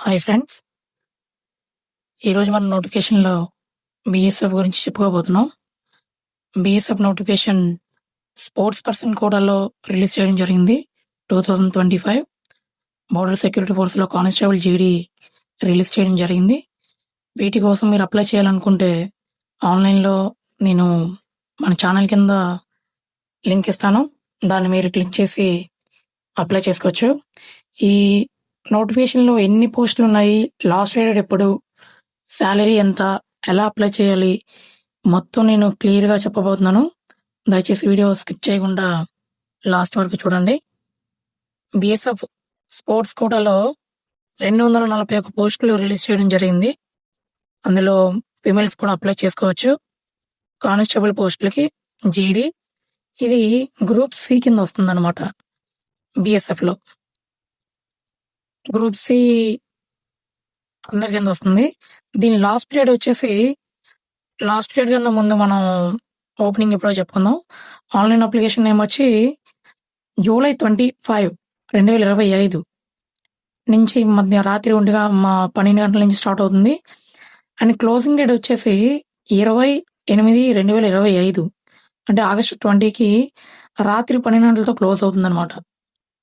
Hi friends. ఈరోజు మన నోటిఫికేషన్లో బీఎస్ఎఫ్ గురించి చెప్పుకోబోతున్నాం. బీఎస్ఎఫ్ నోటిఫికేషన్ స్పోర్ట్స్ పర్సన్ కోటాలో రిలీజ్ చేయడం జరిగింది 2025. బోర్డర్ సెక్యూరిటీ ఫోర్స్లో కానిస్టేబుల్ జీడీ రిలీజ్ చేయడం జరిగింది. వీటి కోసం మీరు అప్లై చేయాలనుకుంటే ఆన్లైన్లో నేను మన ఛానల్ కింద లింక్ ఇస్తాను. దాన్ని మీరు క్లిక్ చేసి అప్లై చేసుకోవచ్చు. ఈ నోటిఫికేషన్లో ఎన్ని పోస్టులు ఉన్నాయి, లాస్ట్ డేట్ ఎప్పుడు, శాలరీ ఎంత, ఎలా అప్లై చేయాలి, మొత్తం నేను క్లియర్గా చెప్పబోతున్నాను. దయచేసి వీడియో స్కిప్ చేయకుండా లాస్ట్ వరకు చూడండి. బీఎస్ఎఫ్ స్పోర్ట్స్ కోటాలో 241 పోస్టులు రిలీజ్ చేయడం జరిగింది. అందులో ఫిమేల్స్ కూడా అప్లై చేసుకోవచ్చు. కానిస్టేబుల్ పోస్టులకి జీడీ, ఇది గ్రూప్ సి కింద వస్తుంది అనమాట. బీఎస్ఎఫ్లో గ్రూప్ సి అందరి కింద వస్తుంది. దీని లాస్ట్ డేట్ వచ్చేసి లాస్ట్ డేట్ కన్నా ముందు మనం ఓపెనింగ్ ఎప్పుడో చెప్పుకుందాం. ఆన్లైన్ అప్లికేషన్ నేమ్ వచ్చి జూలై 25, 2025 నుంచి రాత్రి 12 గంటల నుంచి స్టార్ట్ అవుతుంది. అండ్ క్లోజింగ్ డేట్ వచ్చేసి 20/8/2025, అంటే ఆగస్టు 20కి రాత్రి 12 గంటలతో క్లోజ్ అవుతుంది అనమాట.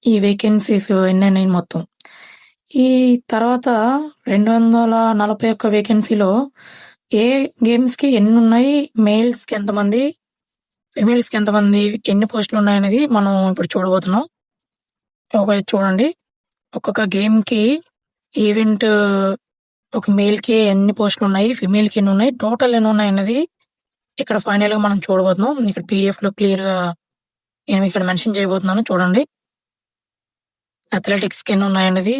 ఈ వేకెన్సీస్ ఎన్నైనాయి మొత్తం. ఈ తర్వాత 241 వేకెన్సీలో ఏ గేమ్స్కి ఎన్ని ఉన్నాయి, మేల్స్కి ఎంతమంది, ఫిమేల్స్కి ఎంతమంది, ఎన్ని పోస్టులు ఉన్నాయనేది మనం ఇప్పుడు చూడబోతున్నాం. చూడండి, ఒక్కొక్క గేమ్కి ఈవెంట్, ఒక మేల్కి ఎన్ని పోస్టులు ఉన్నాయి, ఫిమేల్కి ఎన్ని ఉన్నాయి, టోటల్ ఎన్ని ఉన్నాయి అనేది ఇక్కడ ఫైనల్గా మనం చూడబోతున్నాం. ఇక్కడ పీడిఎఫ్లో క్లియర్గా నేను ఇక్కడ మెన్షన్ చేయబోతున్నాను. చూడండి, అథ్లెటిక్స్కి ఎన్ని ఉన్నాయనేది,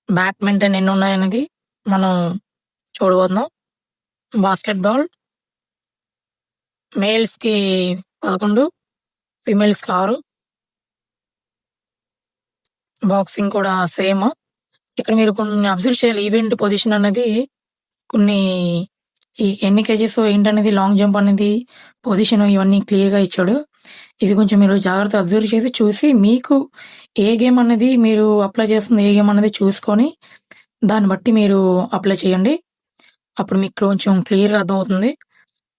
బ్యాడ్మింటన్ ఎన్ని ఉన్నాయనేది మనం చూడబోతున్నాం. బాస్కెట్బాల్ మేల్స్కి 11, ఫిమేల్స్కి 6. బాక్సింగ్ కూడా సేమ్. ఇక్కడ మీరు కొన్ని అబ్జర్వ్ చేయాలి. ఈవెంట్ పొజిషన్ అనేది కొన్ని ఎన్ని కేజెస్ ఏంటనేది, లాంగ్ జంప్ అనేది పొజిషన్, ఇవన్నీ క్లియర్గా ఇచ్చాడు. ఇవి కొంచెం మీరు జాగ్రత్త అబ్జర్వ్ చేసి చూసి మీకు ఏ గేమ్ అనేది మీరు అప్లై చేస్తుంది, ఏ గేమ్ అనేది చూసుకొని దాన్ని బట్టి మీరు అప్లై చేయండి. అప్పుడు మీకు కొంచెం క్లియర్గా అర్థమవుతుంది.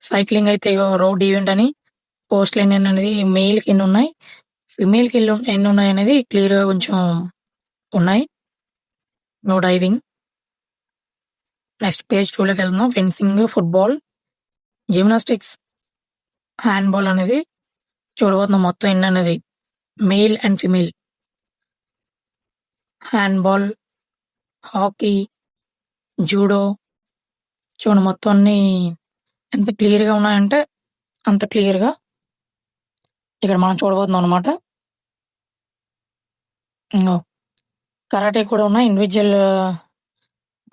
సైక్లింగ్ అయితే రోడ్ ఈవెంట్ అని, పోస్టులు ఎన్ని అనేది, మెయిల్కి ఎన్ని ఉన్నాయి, ఫిమేల్కి ఎన్ని ఉన్నాయి అనేది క్లియర్గా కొంచెం ఉన్నాయి. No diving. నెక్స్ట్ పేజ్ 2లోకి వెళ్తున్నాం. ఫెన్సింగ్, ఫుట్బాల్, జిమ్నాస్టిక్స్, హ్యాండ్బాల్ అనేది చూడబోతున్నాం. మొత్తం ఎన్ని అనేది male and female. Handball, hockey, judo, చూడండి మొత్తం అన్ని ఎంత క్లియర్గా ఉన్నాయంటే అంత క్లియర్గా ఇక్కడ మనం చూడబోతున్నాం అనమాట. ఇంకో కరాటే కూడా ఉన్నాయి, ఇండివిజువల్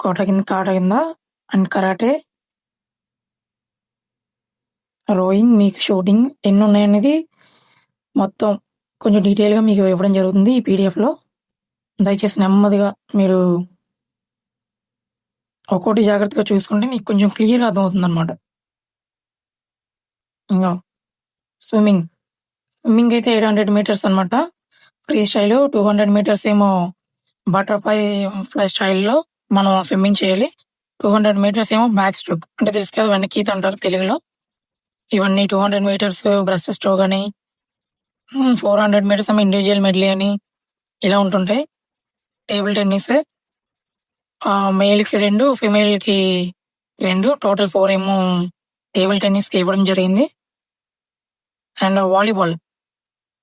కాట కింద అండ్ కరాటే, రోయింగ్, మీకు షూటింగ్ ఎన్ని ఉన్నాయనేది మొత్తం కొంచెం డీటెయిల్గా మీకు ఇవ్వడం జరుగుతుంది ఈ పీడిఎఫ్లో. దయచేసి నెమ్మదిగా మీరు ఒక్కోటి జాగ్రత్తగా చూసుకుంటే మీకు కొంచెం క్లియర్గా అర్థమవుతుంది అనమాట. ఇంకా స్విమ్మింగ్ అయితే 800 మీటర్స్ అనమాట. ఫ్రీ స్టైల్ 200 మీటర్స్ ఏమో బటర్ఫ్లై స్టైల్లో మనం స్విమ్మింగ్ చేయాలి. 200 మీటర్స్ ఏమో బ్యాక్ స్ట్రోక్, అంటే తెలుసు కదా వెనక్కి ఈత అంటారు తెలుగులో. ఇవన్నీ 200 మీటర్స్ బ్రెస్ట్ స్ట్రోక్ అని, 400 మీటర్స్ ఏమో ఇండివిజువల్ మెడ్లీ అని ఇలా ఉంటుంటాయి. టేబుల్ టెన్నిస్ మేల్కి 2, ఫిమేల్కి 2, టోటల్ 4 ఏమో టేబుల్ టెన్నిస్కి ఇవ్వడం జరిగింది. అండ్ వాలీబాల్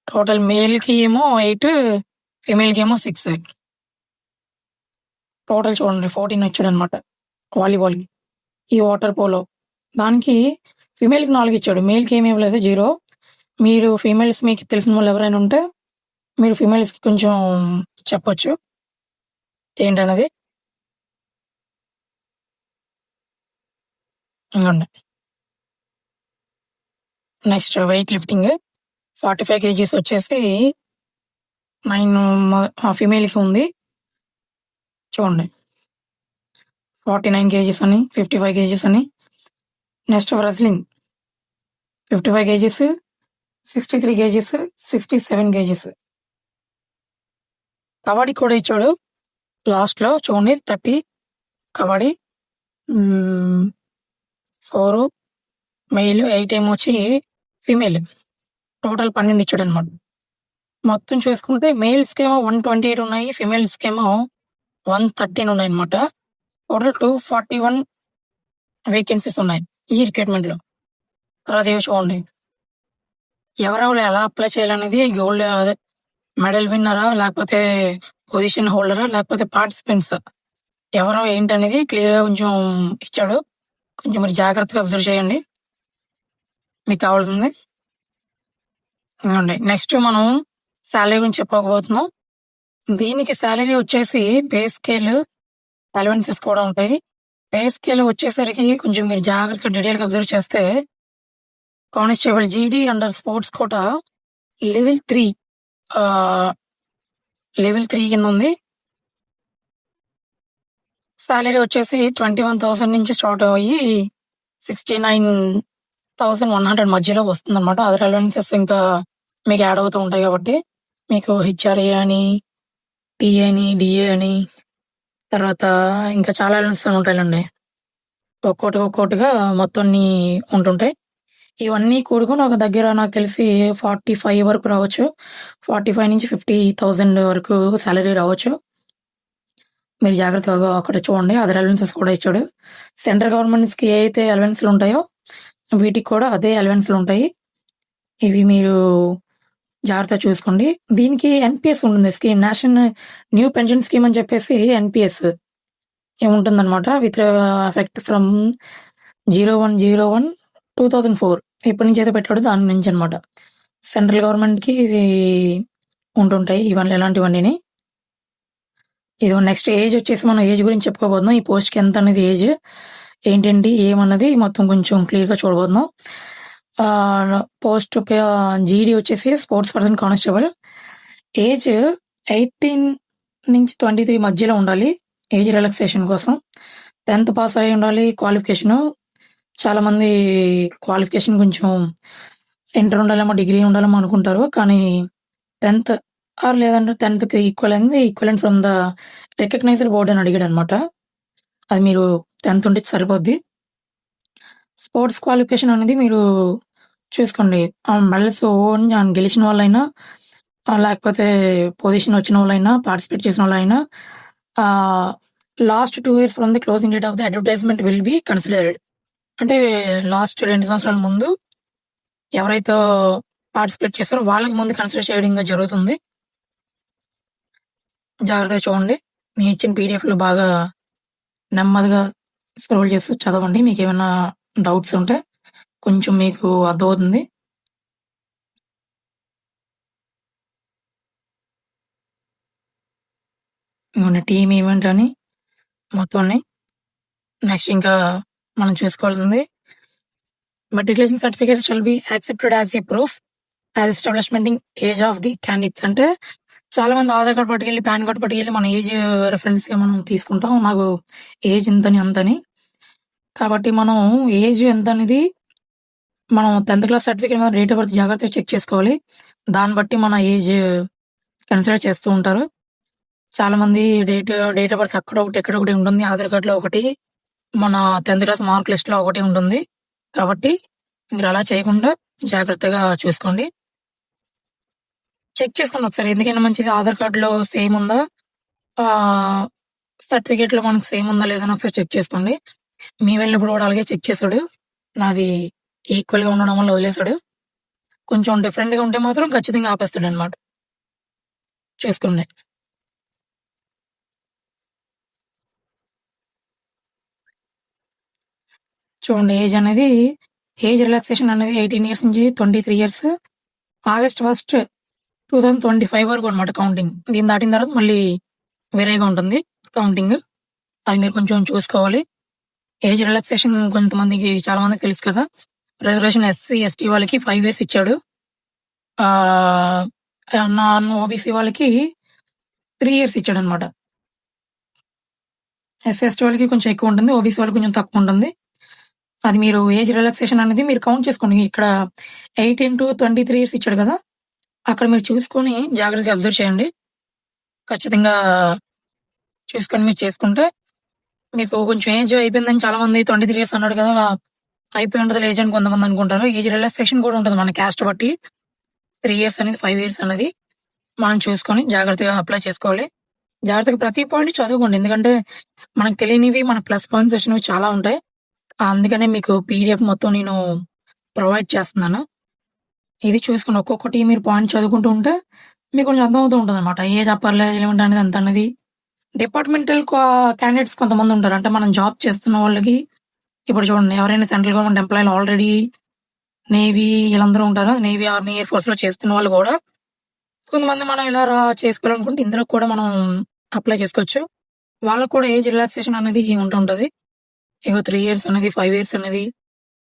టోటల్ మేల్కి ఏమో 8, ఫిమేల్కి ఏమో 6. టోటల్ చూడండి 14 వచ్చాడు అనమాట వాలీబాల్కి. ఈ వాటర్ పోలో దానికి ఫిమేల్కి 4 ఇచ్చాడు, మేల్కి ఏమి ఇవ్వలేదు, 0. మీరు ఫీమేల్స్ మీకు తెలిసిన వాళ్ళు ఎవరైనా ఉంటే మీరు ఫిమేల్స్కి కొంచెం చెప్పొచ్చు ఏంటన్నది. ఇంకోండి, నెక్స్ట్ వెయిట్ లిఫ్టింగ్ 45 kgs వచ్చేసి 9 ఫిమేల్కి ఉంది. చూడండి 49 kgs అని, 55 kgs అని. Next wrestling 55 kgs, 63 kgs, 67 kgs. Kabaddi కూడా ఇచ్చాడు లాస్ట్‌లో చూడండి 30 కబడ్డీ, 4 మెయిల్, 8 ఏమొచ్చి ఫీమేల్. టోటల్ 12 ఇచ్చాడనమాట. మొత్తం చూసుకుంటే మేల్స్‌కేమో 128 ఉన్నాయి. ఫీమేల్స్‌కేమో 113 ఉన్నాయన్నమాట. టోటల్ 241 వేకెన్సీస్ ఉన్నాయి ఈ రిక్రూట్‌మెంట్‌లో. తర్వాత ఇవి చూడండి. ఎవరెవరు ఎలా అప్లై చేయాలనేది గోల్డ్ అదే మెడల్ విన్నరా? లేకపోతే పొజిషన్ హోల్డరా? లేకపోతే పార్టిసిపెంట్సా? ఎవరు ఏంటనేది క్లియర్‌గా కొంచెం ఇచ్చాడు. కొంచెం మీరు జాగ్రత్తగా అబ్జర్వ్ చేయండి. మీకు కావాల్సింది. ఇదిగోండి. నెక్స్ట్ మనం సాలరీ గురించి చెప్పుకోబోతున్నాం. దీనికి సాలరీ వచ్చేసి పే స్కేల్, అలవెన్సెస్ కూడా ఉంటాయి. పే స్కేల్ వచ్చేసరికి కొంచెం మీరు జాగ్రత్తగా డీటెయిల్‌గా అబ్జర్వ్ చేస్తే కానిస్టేబుల్ జీడీ అండర్ స్పోర్ట్స్ కోటా లెవెల్ 3 ఆహ్, లెవెల్ 3 కింద ఉంది. సాలరీ వచ్చేసి 21,000 నుంచి స్టార్ట్ అయ్యి 69,100 మధ్యలో వస్తుందన్నమాట. అదర్ అలవెన్సెస్ ఇంకా మీకు యాడ్ అవుతూ ఉంటాయి కాబట్టి మీకు హెచ్ఆర్ఏ అని, టీఏ అని, డీఏ అని తర్వాత ఇంకా చాలా అలవెన్సెస్ ఉంటాయండి. ఒక్కోటిగా మొత్తం అన్నీ ఉంటుంటాయి. ఇవన్నీ కూడుకొని ఒక దగ్గర నాకు తెలిసి 45 వరకు రావచ్చు. 45-50,000 వరకు సాలరీ రావచ్చు. మీరు జాగ్రత్తగా అక్కడ చూడండి. అదర్ అలవెన్సెస్ కూడా ఇచ్చాడు. సెంట్రల్ గవర్నమెంట్స్‌కి ఏ అయితే అలవెన్స్‌లు ఉంటాయో వీటికి కూడా అదే అలవెన్స్‌లు ఉంటాయి. ఇవి మీరు జాగ్రత్తగా చూసుకోండి. దీనికి ఎన్‌పీఎస్ ఉంటుంది scheme. National new pension scheme అని చెప్పేసి ఎన్‌పీఎస్ ఉంటుందన్నమాట. విత్ ఎఫెక్ట్ ఫ్రమ్ 01/01/2004 ఎప్పటి నుంచి అయితే పెట్టాడో దాని నుంచి అనమాట. సెంట్రల్ గవర్నమెంట్‌కి ఇది ఉంటుంటాయి ఇవన్నీ ఇలాంటివన్నీని. ఇదిగో నెక్స్ట్ ఏజ్ వచ్చేసి మనం ఏజ్ గురించి చెప్పుకోబోతున్నాం. ఈ పోస్ట్‌కి ఎంత అనేది ఏజ్ ఏంటేంటి ఏమన్నది మొత్తం కొంచెం క్లియర్‌గా చూడబోతున్నాం. పోస్ట్ జీడీ వచ్చేసి స్పోర్ట్స్ పర్సన్ కానిస్టేబుల్. ఏజ్ 18-23 మధ్యలో ఉండాలి. ఏజ్ రిలాక్సేషన్ కోసం 10th పాస్ అయ్యి ఉండాలి. క్వాలిఫికేషను చాలామంది క్వాలిఫికేషన్ కొంచెం ఇంటర్ ఉండాలేమో, డిగ్రీ ఉండాలేమో అనుకుంటారు. కానీ 10th ఆర్ లేదంటే 10థ్‌కి equivalent from the recognised board అని అడిగాడనమాట. అది మీరు 10th ఉంటే సరిపోద్ది. స్పోర్ట్స్ క్వాలిఫికేషన్ అనేది మీరు చూసుకోండి. మెడల్స్ గెలిచిన వాళ్ళైనా లేకపోతే పొజిషన్ వచ్చిన వాళ్ళైనా, పార్టిసిపేట్ చేసిన వాళ్ళైనా last 2 years from the closing date of the advertisement will be considered. అంటే లాస్ట్ 2 సంవత్సరాల ముందు ఎవరైతే పార్టిసిపేట్ చేస్తారో వాళ్ళకి ముందు కన్సిడర్ చేయడం జరుగుతుంది. జాగ్రత్తగా చూడండి. నేను ఇచ్చిన పీడిఎఫ్‌లో బాగా నెమ్మదిగా స్క్రోల్ చేస్తూ చదవండి. మీకేమైనా డౌట్స్ ఉంటే కొంచెం మీకు అర్థమవుతుంది. టీమ్ ఈవెంట్ అని మొత్తం అన్ని. నెక్స్ట్ ఇంకా మనం చూసుకోవాల్సింది matriculation certificate shall be accepted as a proof as establishing age of the candidates. అంటే చాలా మంది ఆధార్ కార్డ్ పట్టుకెళ్ళి, పాన్ కార్డ్ పట్టుకెళ్ళి మన ఏజ్ రెఫరెన్స్‌గా మనం తీసుకుంటాం. నాకు ఏజ్ ఇంతని, అంతని. కాబట్టి మనం ఏజ్ ఎంత అనేది మనం 10th క్లాస్ సర్టిఫికేట్ మీద డేట్ ఆఫ్ బర్త్ జాగ్రత్తగా చెక్ చేసుకోవాలి. దాన్ని బట్టి మన ఏజ్ కన్సిడర్ చేస్తూ ఉంటారు. చాలామంది డేట్ ఆఫ్ బర్త్ అక్కడ ఒకటి, ఇక్కడ ఒకటి ఉంటుంది. ఆధార్ కార్డ్‌లో ఒకటి, మన 10th క్లాస్ మార్క్ లిస్ట్‌లో ఒకటి ఉంటుంది. కాబట్టి మీరు అలా చేయకుండా జాగ్రత్తగా చూసుకోండి. చెక్ చేసుకోండి ఒకసారి. ఎందుకైనా మంచిది ఆధార్ కార్డ్‌లో సేమ్ ఉందా? సర్టిఫికేట్‌లో మనకు సేమ్ ఉందా లేదా అని ఒకసారి చెక్ చేసుకోండి. మేము వెళ్ళినప్పుడు కూడా అలాగే చెక్ చేసాడు. నాది ఈక్వల్‌గా ఉండడం వల్ల వదిలేసాడు. కొంచెం డిఫరెంట్‌గా ఉంటే మాత్రం ఖచ్చితంగా ఆపేస్తాడనమాట. చూసుకోండి. చూడండి ఏజ్ రిలాక్సేషన్ అనేది 18 ఇయర్స్ నుంచి 23 ఇయర్స్ ఆగస్ట్ 1, 2025 వరకు అనమాట కౌంటింగ్. దీన్ని దాటిన తర్వాత మళ్ళీ వేరేగా ఉంటుంది కౌంటింగ్. అది మీరు కొంచెం చూసుకోవాలి. ఏజ్ రిలాక్సేషన్ కొంతమందికి చాలా మందికి తెలుసు కదా! రిజర్వేషన్ ఎస్సీ, ఎస్టీ వాళ్ళకి 5 ఇయర్స్ ఇచ్చాడు. నాన్ ఓబీసీ వాళ్ళకి 3 ఇయర్స్ ఇచ్చాడనమాట. ఎస్సీ, ఎస్టీ వాళ్ళకి కొంచెం ఎక్కువ ఉంటుంది. ఓబీసీ వాళ్ళకి కొంచెం తక్కువ ఉంటుంది. అది మీరు ఏజ్ రిలాక్సేషన్ అనేది మీరు కౌంట్ చేసుకోండి. ఇక్కడ 18-23 ఇయర్స్ ఇచ్చాడు కదా! అక్కడ మీరు చూసుకొని జాగ్రత్తగా అబ్జర్వ్ చేయండి. ఖచ్చితంగా చూసుకొని మీరు చేసుకుంటే మీకు కొంచెం ఏజ్ అయిపోయిందని చాలామంది 23 ఇయర్స్ అన్నాడు కదా! అయిపోయి ఉంటదిలే ఏజ్ అని కొంతమంది అనుకుంటారు. ఏజ్ రిలాక్సేషన్ కూడా ఉంటది మన క్యాస్ట్ బట్టి. 3 ఇయర్స్ అనేది, 5 ఇయర్స్ అనేది మనం చూసుకొని జాగ్రత్తగా అప్లై చేసుకోవాలి. జాగ్రత్తగా ప్రతి పాయింట్ చదువుకోండి. ఎందుకంటే మనకు తెలియనివి, మనకు ప్లస్ పాయింట్స్ వచ్చినవి చాలా ఉంటాయి. అందుకనే మీకు పీడీఎఫ్ మొత్తం నేను ప్రొవైడ్ చేస్తున్నాను. ఇది చూసుకొని ఒక్కొక్కటి మీరు పాయింట్ చదువుకుంటూ ఉంటే మీకు కొంచెం అర్థమవుతూ ఉంటదనమాట. ఏది అప్పర్‌లో ఎలిమెంట్ అనేది ఎంత అనేది. డిపార్ట్‌మెంటల్ క్యాండిడేట్స్ కొంతమందుంటారు. అంటే మనం జాబ్ చేస్తున్న వాళ్ళకి ఇప్పుడు చూడండి ఎవరైనా సెంట్రల్ గవర్నమెంట్ ఎంప్లాయీలు ఆల్రెడీ నేవీ ఈళ్ళందరూ ఉంటారు. నేవీ, ఆర్మీ, ఎయిర్ ఫోర్స్‌లో చేస్తున్న వాళ్ళు గూడా కొంతమంది మనం ఇలా చేసుకోవాలనుకుంటే ఇందులో కూడా మనం అప్లై చేసుకోవచ్చు. వాళ్ళకి కూడా ఏజ్ రిలాక్సేషన్ అనేది ఉంటూ ఉంటది. ఇగో 3 ఇయర్స్ అనేది, 5 ఇయర్స్ అనేది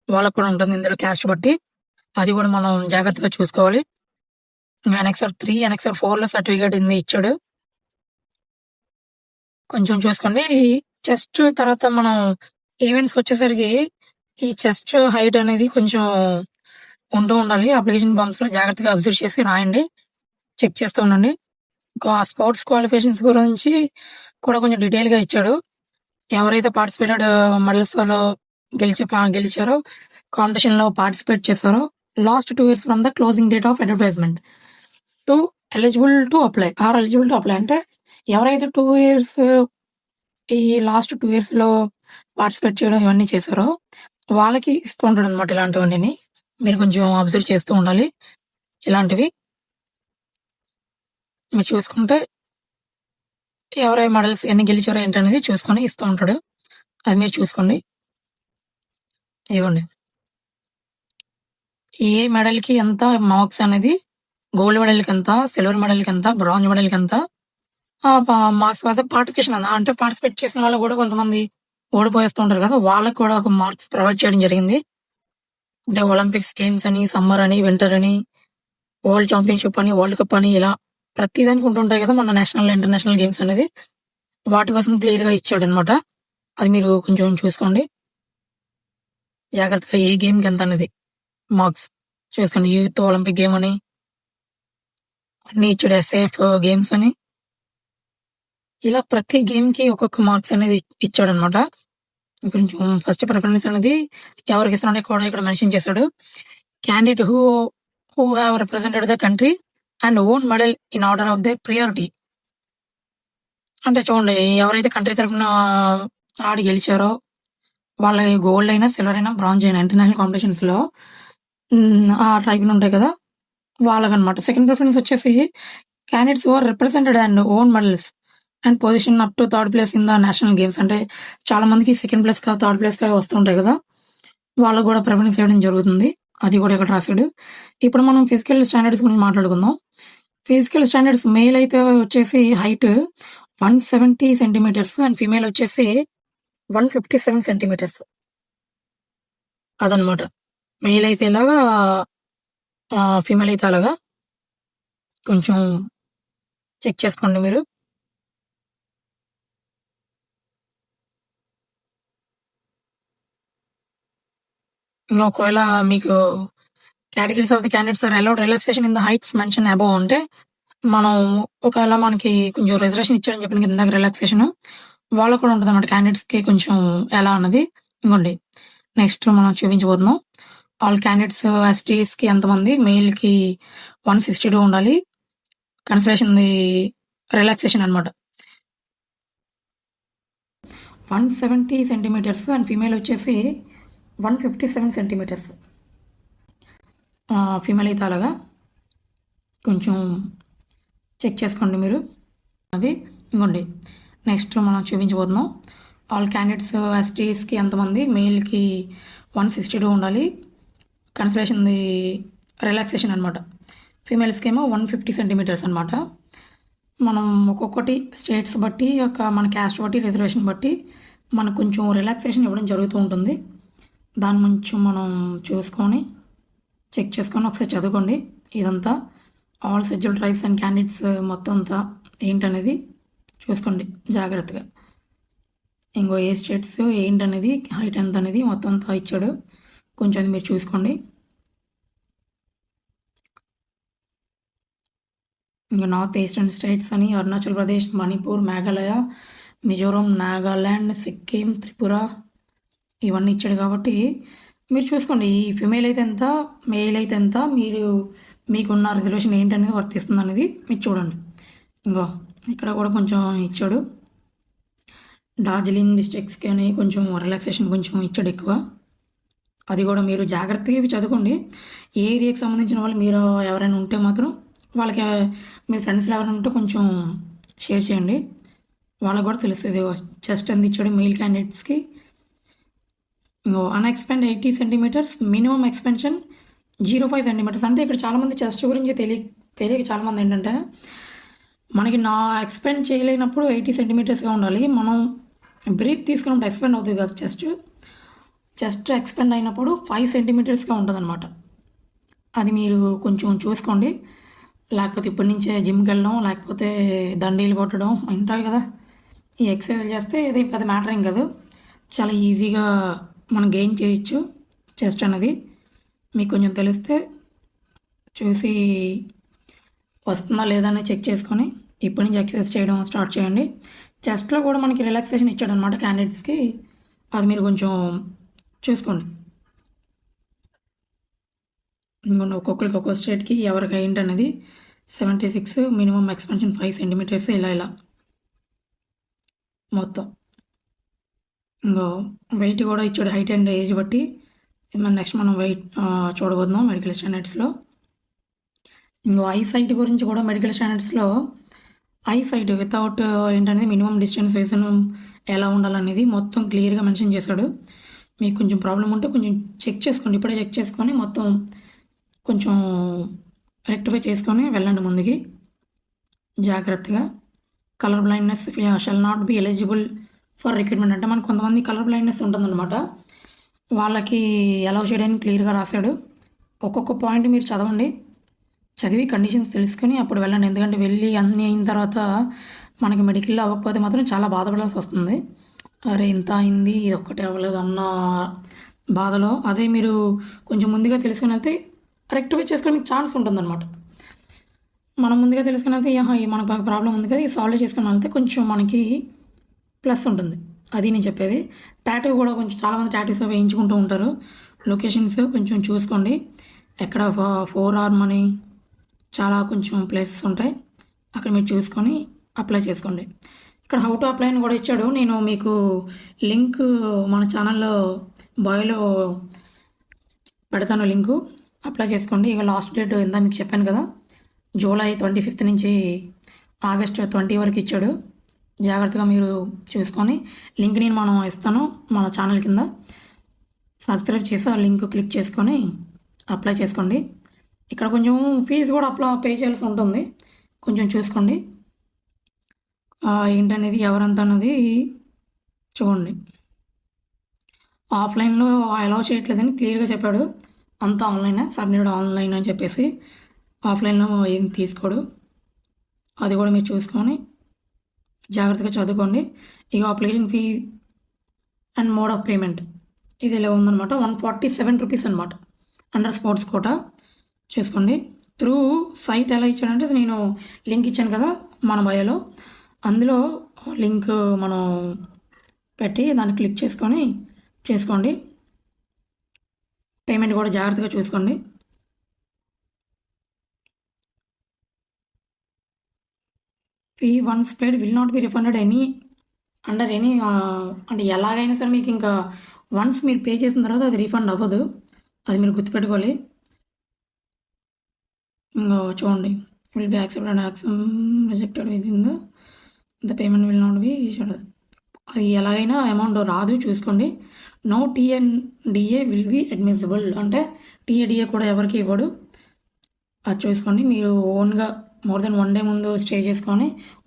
వాళ్ళకి కూడా ఉంటుంది ఇందులో క్యాస్ట్ బట్టి. అది గూడా మనం జాగ్రత్తగా చూసుకోవాలి. ఎనెక్సర్ 3, ఎనెక్సర్ 4లో సర్టిఫికేట్ ఇచ్చాడు. కొంచెం చూసుకోండి. ఈ చెస్ట్ తర్వాత మనం ఈవెంట్స్‌కొచ్చేసరికి ఈ చెస్ట్ హైట్ అనేది కొంచెం ఉంటూ ఉండాలి. అప్లికేషన్ ఫార్మ్స్‌లో జాగ్రత్తగా అబ్జర్వ్ చేసి రాయండి. చెక్ చేస్తూ ఉండండి. స్పోర్ట్స్ క్వాలిఫికేషన్స్ గురించి కూడా కొంచెం డీటెయిల్‌గా ఇచ్చాడు. ఎవరైతే పార్టిసిపేటెడ్ మెడల్స్‌లో గెలిచారో, కాంపిటీషన్‌లో పార్టిసిపేట్ చేశారో, last 2 years from the closing date of advertisement to eligible to apply are eligible to apply అంటే ఎవరైతే 2 ఇయర్స్ ఈ లాస్ట్ 2 ఇయర్స్‌లో పార్టిసిపేట్ చేయడం ఇవన్నీ చేశారో వాళ్ళకి ఇస్తూ ఉంటాడనమాట ఇలాంటివన్నీని. మీరు కొంచెం అబ్జర్వ్ చేస్తూ ఉండాలి. ఇలాంటివి మీరు చూసుకుంటే ఎవరైనా మెడల్స్ ఎన్ని గెలిచారో ఏంటనేది చూసుకొని ఇస్తూ ఉంటాడు. అది మీరు చూసుకోండి. ఇదిగోండి. ఏ మెడల్‌కి ఎంత మార్క్స్ అనేది, గోల్డ్ మెడల్‌కి ఎంత, సిల్వర్ మెడల్‌కి ఎంత, బ్రాంజ్ మెడల్‌కి ఎంత మార్క్స్ పార్టిసిపేషన్ అంటే పార్టిసిపేట్ చేసిన వాళ్ళు కూడా కొంతమంది ఓడిపోయేస్తూ ఉంటారు కదా! వాళ్ళకి కూడా ఒక మార్క్స్ ప్రొవైడ్ చేయడం జరిగింది. అంటే ఒలింపిక్స్ గేమ్స్ అని, సమ్మర్ అని, వింటర్ అని, వరల్డ్ ఛాంపియన్‌షిప్ అని, వరల్డ్ కప్ అని ఇలా ప్రతి దానికి ఉంటుంటాయి కదా! మన నేషనల్, ఇంటర్నేషనల్ గేమ్స్ అనేది. వాటి కోసం క్లియర్‌గా ఇచ్చాడనమాట. అది మీరు కొంచెం చూసుకోండి. జాగ్రత్తగా ఏ గేమ్‌కి ఎంత అనేది మార్క్స్ చూసుకోండి. యూత్ ఒలింపిక్ గేమ్ అని అన్నీ ఇచ్చాడు. ఎస్ఏఎఫ్ గేమ్స్ అని ఇలా ప్రతి గేమ్‌కి ఒక్కొక్క మార్క్స్ అనేది ఇచ్చాడనమాట. కొంచెం ఫస్ట్ ప్రిఫరెన్స్ అనేది ఎవరికిస్తున్నాడో కూడా ఇక్కడ మెన్షన్ చేశాడు. Candidate who have represented the country and own medal in order of the priority. అంటే చూడండి ఎవరైతే కంట్రీ తరపున ఆడి గెలిచారో వాళ్ళకి గోల్డ్ అయినా, సిల్వర్ అయినా, బ్రాంజ్ అయినా ఇంటర్నేషనల్ కాంపిటీషన్స్‌లో ఆ టైప్‌లో ఉంటాయి కదా! వాళ్ళకనమాట. సెకండ్ ప్రిఫరెన్స్ వచ్చేసి candidates who are represented and won medals and position up to third place in the national games. అంటే చాలా మందికి సెకండ్ ప్లేస్‌కా, థర్డ్ ప్లేస్‌కా వస్తుంటాయి కదా! వాళ్ళకి కూడా ప్రిఫరెన్స్ ఇవ్వడం జరుగుతుంది. అది కూడా ఇక్కడ రాశాడు. ఇప్పుడు మనం ఫిజికల్ స్టాండర్డ్స్ గురించి మాట్లాడుకుందాం. ఫిజికల్ స్టాండర్డ్స్ మేల్ అయితే వచ్చేసి హైట్ 170 సెంటీమీటర్స్ అండ్ ఫీమేల్ వచ్చేసి 157 సెంటీమీటర్స్. అదనమాట. మెయిల్ అయితే ఇలాగా, ఫీమేల్ అయితే అలాగా. కొంచెం చెక్ చేసుకోండి మీరు. ఒకవేళ మీకు categories of the candidates are allowed relaxation in the heights mention above అంటే మనం ఒకవేళ మనకి కొంచెం రిజర్వేషన్ ఇచ్చాడని చెప్పాను కదా ఇందాక రిలాక్సేషన్. వాళ్ళకి కూడా ఉంటదనమాట క్యాండిడేట్స్‌కి కొంచెం ఎలా అన్నది. ఇదిగోండి నెక్స్ట్ మనం చూపించబోతున్నాం. ఆల్ క్యాండిడేట్స్ ఎస్టీస్‌కి ఎంతమంది, మెయిల్‌కి 162 ఉండాలి. కన్సిడరేషన్‌ది రిలాక్సేషన్ అనమాట. 170 సెంటీమీటర్స్ అండ్ ఫీమేల్ వచ్చేసి 157 సెంటీమీటర్స్. ఫీమేల్ అయితే అలాగా. కొంచెం చెక్ చేసుకోండి మీరు. అది ఇదిగోండి నెక్స్ట్ మనం చూపించబోతున్నాం. ఆల్ క్యాండిడేట్స్ ఎస్టీస్‌కి ఎంతమంది, మెయిల్‌కి 162 ఉండాలి. కన్సిడరేషన్‌ది రిలాక్సేషన్ అనమాట. ఫీమేల్స్‌కి ఏమో 150 సెంటీమీటర్స్ అనమాట. మనం ఒక్కొక్కటి స్టేట్స్ బట్టి మన క్యాస్ట్ బట్టి, రిజర్వేషన్ బట్టి మనకు కొంచెం రిలాక్సేషన్ ఇవ్వడం జరుగుతూ ఉంటుంది. దాని కొంచెం మనం చూసుకొని చెక్ చేసుకొని ఒకసారి చదువుకోండి. ఇదంతా all scheduled tribes and candidates మొత్తం అంతా ఏంటనేది చూసుకోండి జాగ్రత్తగా. ఇంకో ఏ స్టేట్స్ ఏంటనేది, హైట్ ఎంత అనేది మొత్తం అంతా ఇచ్చాడు. కొంచెం అది మీరు చూసుకోండి. ఇంకా నార్త్ ఈస్టర్న్ స్టేట్స్ అని అరుణాచల్ ప్రదేశ్, మణిపూర్, మేఘాలయ, మిజోరం, నాగాల్యాండ్, సిక్కిం, త్రిపుర ఇవన్నీ ఇచ్చాడు కాబట్టి మీరు చూసుకోండి. ఈ ఫిమేల్ అయితే ఎంత, మేల్ అయితే ఎంత, మీకున్న రిజర్వేషన్ ఏంటనేది వర్తిస్తుంది అనేది మీరు చూడండి. ఇంకో ఇక్కడ కూడా కొంచెం ఇచ్చాడు. డార్జిలింగ్ డిస్ట్రిక్ట్స్కి అని కొంచెం రిలాక్సేషన్ కొంచెం ఇచ్చాడు ఎక్కువ. అది కూడా మీరు జాగ్రత్తగా ఇవి చదువుకోండి. ఏ ఏరియాకి సంబంధించిన వాళ్ళు మీరు ఎవరైనా ఉంటే మాత్రం వాళ్ళకి మీ ఫ్రెండ్స్లో ఎవరైనా ఉంటే కొంచెం షేర్ చేయండి. వాళ్ళకు కూడా తెలుస్తుంది చెస్ట్ ఎంత ఇచ్చాడు మెయిల్ క్యాండిడేట్స్కి. Unexpand 80 centimetres, minimum expansion 0.5 centimetres. అంటే ఇక్కడ చాలామంది చెస్ట్ గురించి తెలియక చాలామంది ఏంటంటే మనకి ఎక్స్పెండ్ చేయలేనప్పుడు 80 సెంటీమీటర్స్గా ఉండాలి. మనం బ్రీత్ తీసుకున్నప్పుడు ఎక్స్పెండ్ అవుతుంది కదా చెస్ట్ ఎక్స్పెండ్ అయినప్పుడు 5 సెంటీమీటర్స్గా ఉంటుంది అనమాట. అది మీరు కొంచెం చూసుకోండి. లేకపోతే ఇప్పటి నుంచే జిమ్కి వెళ్ళడం, లేకపోతే దండీలు కొట్టడం ఉంటాయి కదా, ఈ ఎక్సర్సైజ్ చేస్తే ఇది పెద్ద మ్యాటర్ ఏం కాదు. చాలా ఈజీగా మనం గెయిన్ చేయొచ్చు చెస్ట్ అనేది. మీకు కొంచెం తెలిస్తే చూసి వస్తుందా లేదా అని చెక్ చేసుకొని ఇప్పటి నుంచి ఎక్సర్సైజ్ చేయడం స్టార్ట్ చేయండి. చెస్ట్లో కూడా మనకి రిలాక్సేషన్ ఇచ్చాడు అనమాట క్యాండిడేట్స్కి. అది మీరు కొంచెం చూసుకోండి. ఒక్కొక్కరికి ఒక్కొక్క స్టేట్కి ఎవరికి ఏంటనేది 76, మినిమం ఎక్స్పెన్షన్ 5 సెంటీమీటర్స్, ఇలా మొత్తం. ఇంకో వెయిట్ కూడా ఇచ్చాడు, హైట్ అండ్ ఏజ్ బట్టి. నెక్స్ట్ మనం వెయిట్ చూడబోతున్నాం మెడికల్ స్టాండర్డ్స్లో. ఇంకో ఐ సైట్ గురించి కూడా మెడికల్ స్టాండర్డ్స్లో ఐ సైట్ వితౌట్ ఏంటనేది మినిమం డిస్టెన్స్ వేసిన ఎలా ఉండాలనేది మొత్తం క్లియర్గా మెన్షన్ చేశాడు. మీకు కొంచెం ప్రాబ్లం ఉంటే కొంచెం చెక్ చేసుకోండి, ఇప్పుడే చెక్ చేసుకొని మొత్తం కొంచెం రెక్టిఫై చేసుకొని వెళ్ళండి ముందుకి జాగ్రత్తగా. Colour blindness shall not be eligible for recruitment. అంటే మనకు కొంతమంది కలర్ బ్లైండ్నెస్ ఉంటుందన్నమాట, వాళ్ళకి అలౌ చేయడానికి క్లియర్గా రాశాడు. ఒక్కొక్క పాయింట్ మీరు చదివి కండిషన్స్ తెలుసుకొని అప్పుడు వెళ్ళండి. ఎందుకంటే వెళ్ళి అన్నీ అయిన తర్వాత మనకి మెడికల్లో అవ్వకపోతే మాత్రం చాలా బాధపడాల్సి వస్తుంది. అరే ఇంత అయింది, ఇది ఒక్కటే అవ్వలేదు అన్న బాధలో. అదే మీరు కొంచెం ముందుగా తెలుసుకుని వెళ్తే రెక్టిఫై చేసుకోవడానికి ఛాన్స్ ఉంటుందన్నమాట. మనం ముందుగా తెలుసుకుని వెళ్తే మనకు ప్రాబ్లం ఉంది కదా, ఇది సాల్వ్ చేసుకుని వెళ్తే కొంచెం మనకి ప్లస్ ఉంటుంది. అది నేను చెప్పేది. టాటూ కూడా కొంచెం చాలామంది టాటూస్ వేయించుకుంటూ ఉంటారు. లొకేషన్స్ కొంచెం చూసుకోండి. ఎక్కడ 4 ఆర్మ్ అని చాలా కొంచెం ప్లేసెస్ ఉంటాయి, అక్కడ మీరు చూసుకొని అప్లై చేసుకోండి. ఇక్కడ హౌ టు అప్లై అని కూడా ఇచ్చాడు. నేను మీకు లింక్ మన ఛానల్లో బయోలో పెడతాను, లింకు అప్లై చేసుకోండి. ఇక లాస్ట్ డేట్ ఇందా మీకు చెప్పాను కదా, జూలై 25 నుంచి ఆగస్ట్ 20 వరకు ఇచ్చాడు. జాగ్రత్తగా మీరు చూసుకొని లింక్ నేను మనం ఇస్తాను మన ఛానల్ కింద. సబ్స్క్రైబ్ చేసి ఆ లింక్ క్లిక్ చేసుకొని అప్లై చేసుకోండి. ఇక్కడ కొంచెం ఫీజు కూడా పే చేయాల్సి ఉంటుంది, కొంచెం చూసుకోండి ఏంటనేది ఎవరంత అన్నది చూడండి. ఆఫ్లైన్లో అలౌ చేయట్లేదని క్లియర్గా చెప్పాడు. అంతా ఆన్లైనే, సబ్మిట్ ఆన్లైన్ అని చెప్పేసి. ఆఫ్లైన్లో ఏం తీసుకోడు. అది కూడా మీరు చూసుకొని జాగ్రత్తగా చదువుకోండి. ఇక application fee and mode of payment ఇది ఇలా ఉందన్నమాట. 147 రూపీస్ అనమాట అండర్ స్పోర్ట్స్ కోటా. చూసుకోండి. త్రూ సైట్ ఎలా ఇచ్చాడంటే నేను లింక్ ఇచ్చాను కదా మన బయోలో, అందులో లింక్ మనం పెట్టి దాన్ని క్లిక్ చేసుకొని చేసుకోండి. పేమెంట్ కూడా జాగ్రత్తగా చూసుకోండి. Fee once paid will not be refunded under any అంటే ఎలాగైనా సరే మీకు ఇంకా వన్స్ మీరు పే చేసిన తర్వాత అది రీఫండ్ అవ్వదు, అది మీరు గుర్తుపెట్టుకోవాలి. ఇంకా చూడండి, will be accepted and rejected with in the payment will not be issued. అది ఎలాగైనా అమౌంట్ రాదు, చూసుకోండి. నో టీఎన్డిఏ విల్ బి అడ్మిసిబుల్, అంటే టీఏడిఏ కూడా ఎవరికి ఇవ్వడు, అది చూసుకోండి. మీరు ఓన్గా మోర్ దెన్ 1 డే ముందు స్టే చేసుకొని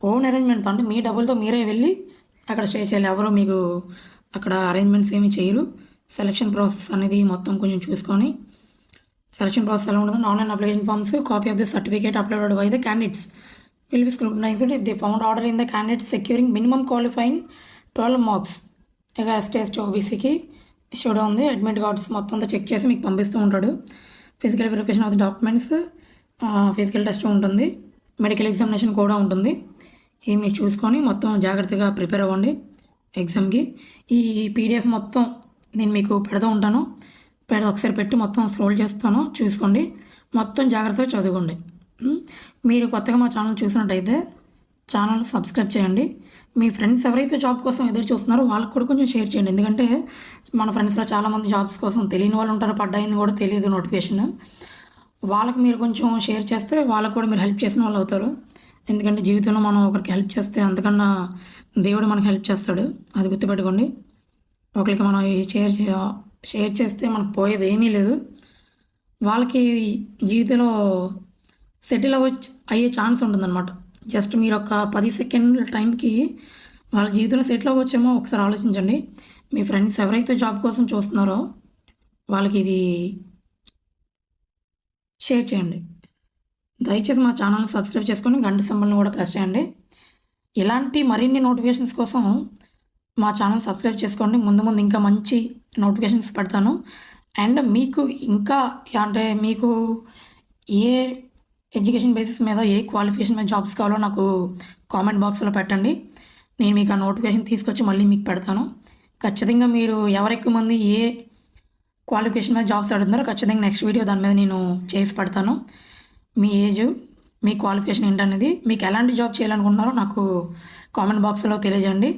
ఓన్ అరేంజ్మెంట్, అంటే మీ డబ్బులతో మీరే వెళ్ళి అక్కడ స్టే చేయాలి. ఎవరో మీకు అక్కడ అరేంజ్మెంట్స్ ఏమీ చేయరు. సెలక్షన్ ప్రాసెస్ అనేది మొత్తం కొంచెం చూసుకొని, సెలక్షన్ ప్రాసెస్ ఎలా ఉంటుంది, online application forms, copy of the certificate uploaded by the candidates will be scrutinised if they found order in the candidates securing minimum qualifying 12 marks. ఇక ఎస్టీ ఓబీసీకి ఇష్యూగా ఉంది. అడ్మిట్ కార్డ్స్ మొత్తం అంతా చెక్ చేసి మీకు పంపిస్తూ ఉంటాడు. Physical verification of the documents, physical test ఉంటుంది, మెడికల్ ఎగ్జామినేషన్ కూడా ఉంటుంది. ఇది మీరు చూసుకొని మొత్తం జాగ్రత్తగా ప్రిపేర్ అవ్వండి ఎగ్జామ్కి. ఈ పీడిఎఫ్ మొత్తం నేను మీకు పెడుతూ ఉంటాను. ఒకసారి పెట్టి మొత్తం స్క్రోల్ చేస్తాను, చూసుకోండి. మొత్తం జాగ్రత్తగా చదువుకోండి. మీరు కొత్తగా మా ఛానల్ చూసినట్టయితే ఛానల్ సబ్స్క్రైబ్ చేయండి. మీ ఫ్రెండ్స్ ఎవరైతే జాబ్ కోసం ఎదురు చూస్తున్నారో వాళ్ళకి కూడా కొంచెం షేర్ చేయండి. ఎందుకంటే మన ఫ్రెండ్స్లో చాలామంది జాబ్స్ కోసం తెలియని వాళ్ళు ఉంటారు, పడ్డాయింది కూడా తెలియదు నోటిఫికేషన్. వాళ్ళకి మీరు కొంచెం షేర్ చేస్తే వాళ్ళకు కూడా మీరు హెల్ప్ చేసిన వాళ్ళు అవుతారు. ఎందుకంటే జీవితంలో మనం ఒకరికి హెల్ప్ చేస్తే అంతకన్నా దేవుడు మనకి హెల్ప్ చేస్తాడు, అది గుర్తుపెట్టుకోండి. ఒకరికి మనం షేర్ చేస్తే మనకు పోయేది ఏమీ లేదు. వాళ్ళకి జీవితంలో సెటిల్ అయ్యే ఛాన్స్ ఉంటుందన్నమాట. జస్ట్ మీరు ఒక 10 సెకండ్ల టైంకి వాళ్ళ జీవితంలో సెటిల్ అవ్వచ్చేమో ఒకసారి ఆలోచించండి. మీ ఫ్రెండ్స్ ఎవరైతే జాబ్ కోసం చూస్తున్నారో వాళ్ళకి ఇది షేర్ చేయండి. దయచేసి మా ఛానల్ని సబ్స్క్రైబ్ చేసుకొని గంట సింబల్ని కూడా ప్రెస్ చేయండి. ఇలాంటి మరిన్ని నోటిఫికేషన్స్ కోసం మా ఛానల్ సబ్స్క్రైబ్ చేసుకోండి. ముందు ముందు ఇంకా మంచి నోటిఫికేషన్స్ పెడతాను. అండ్ మీకు ఇంకా అంటే మీకు ఏ ఎడ్యుకేషన్ బేసిస్ మీద ఏ క్వాలిఫికేషన్ మీద జాబ్స్ కావాలో నాకు కామెంట్ బాక్స్లో పెట్టండి. నేను మీకు ఆ నోటిఫికేషన్ తీసుకొచ్చి మళ్ళీ మీకు పెడతాను. ఖచ్చితంగా మీరు ఎవరెక్కువ మంది ఏ క్వాలిఫికేషన్ మీద జాబ్స్ అడుగుతున్నారో ఖచ్చితంగా నెక్స్ట్ వీడియో దాని మీద నేను చేసి పెడతాను. మీ ఏజ్, మీ క్వాలిఫికేషన్ ఏంటనేది, మీకు ఎలాంటి జాబ్ చేయాలనుకుంటున్నారో నాకు కామెంట్ బాక్స్లో తెలియజేయండి.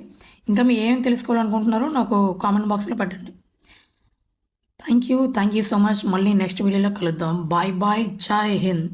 ఇంకా మీరు ఏం తెలుసుకోవాలనుకుంటున్నారో నాకు కామెంట్ బాక్స్లో పెట్టండి. Thank you so much. మళ్ళీ నెక్స్ట్ వీడియోలో కలుద్దాం. Bye bye. జై హింద్.